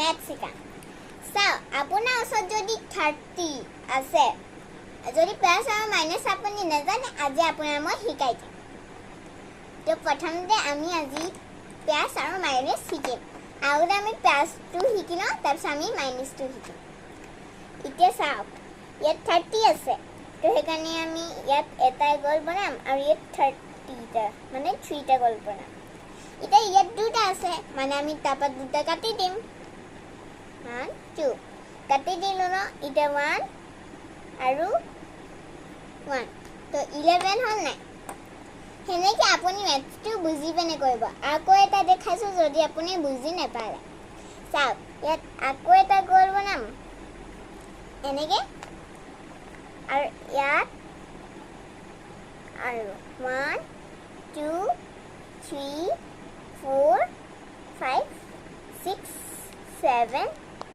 maths শিকাম চাওক আপোনাৰ ওচৰত যদি 30 আছে যদি প্লাছ আৰু মাইনাছ আপুনি নাজানে আজি আপোনাৰ মই শিকাই দিম তো প্ৰথমতে আমি আজি প্লাছ আৰু মাইনাছ শিকিম আগতে আমি প্লাছটো শিকি লওঁ তাৰপিছত আমি মাইনাছটো শিকিম এতিয়া চাওক ইয়াত 30 আছে তো সেইকাৰণে আমি ইয়াত এটা গল বনাম আৰু ইয়াত 30টা মানে 3টা গল বনাম এতিয়া ইয়াত দুটা আছে মানে আমি তাৰপৰা দুটা কাটি দিম 1 2 কাটি দিলোঁ ন এতিয়া 1 আৰু 1 তো 11 হ'ল নাই সেনেকৈ আপুনি মেথছটো বুজি পেনে কৰিব আকৌ এটা দেখাইছোঁ যদি আপুনি বুজি নাপালে চাওক ইয়াত আকৌ এটা গল বনাম এনেকৈ আৰু ইয়াত আৰু 1 2 3 4 5 6 7